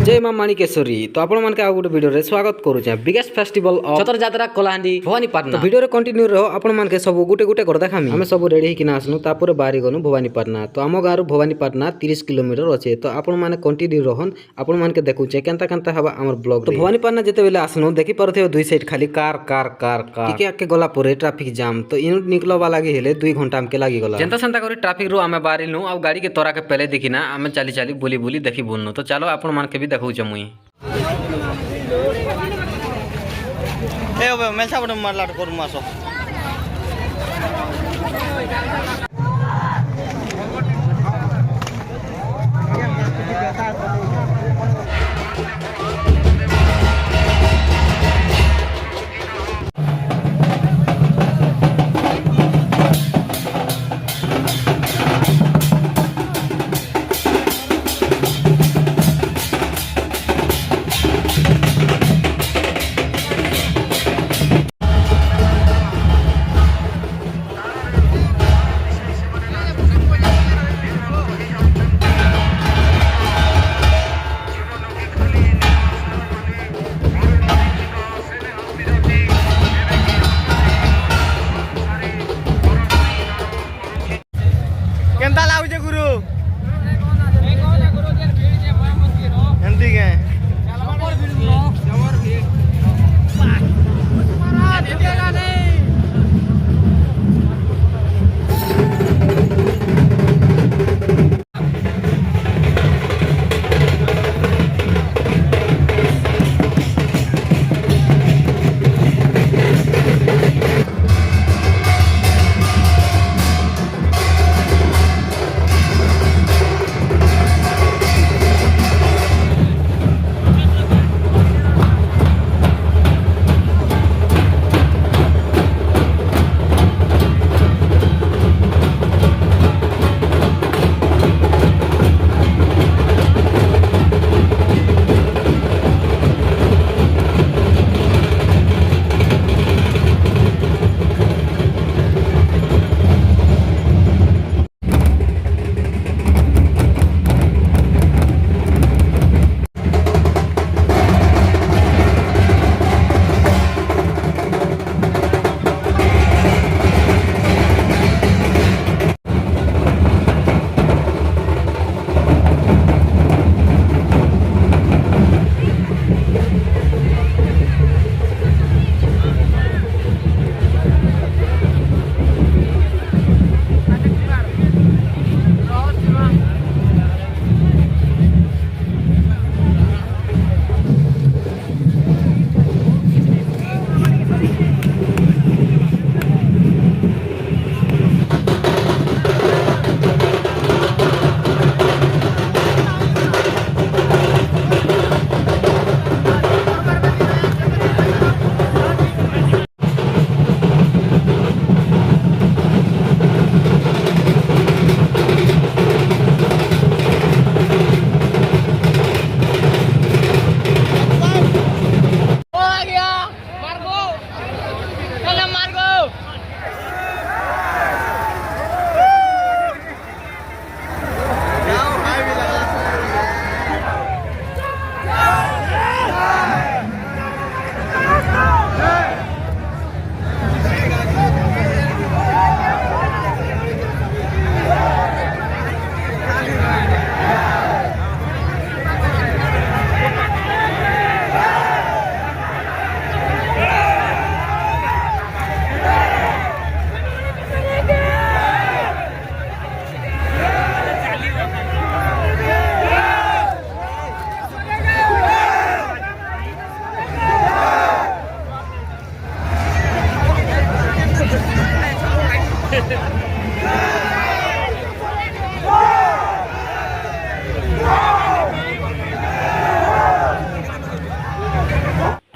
जय मां माणिकेश्वरी। तो आपण मानके आ गोटे वीडियो रे स्वागत करूचे बिगेस्ट फेस्टिवल ऑफ छतर यात्रा कलाहांडी भवानीपाटना। तो वीडियो रे कंटिन्यू रहो। आपण मानके सब गोटे गोटे कर देखामी। हमें सब रेडी हिकिना आसनु तापर बारी गनु भवानीपाटना। तो आम गाँव भवानीपाटना 30 किलोमीटर अच्छे। तो आपण माने कंटिन्यू रहन। आपण मानके देखुचे केनता केनता हवा हमर ब्लॉग। तो भवानीपाटना जेते बेले आसनु देखि परथे दुई साइड खाली कार कार कार कार टिके आके गला परे ट्रैफिक जाम। तो इन निकलवा लागी हेले 2 घंटा हमके लागी गला। जेंता सेंता करी ट्रैफिक रो आमे बारिलनु आ गाड़ी के तोरा के पहले देखिना आमे चाली चाली बुली बुली देखि बोलनु। तो चलो आपण मानके भी देखौचे मुई। ए ओबे मेलसा बड मारलाट करू मासो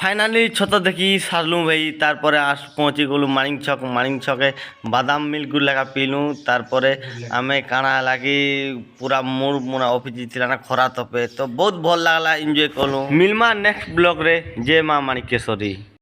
फाइनाली छत देखी सारलु भाई तारपरे आस पहुँची गलु माणिक छके बादाम मिल्क लगा पीलु तारपरे आमे काଣା हला कि पूरा मूड मुना ऑफिस थिला ना खरा तपे तो बहुत भल लागला एंजॉय कलु मिलमा नेक्स्ट ब्लॉग रे जय मां माणिकेश्वरी।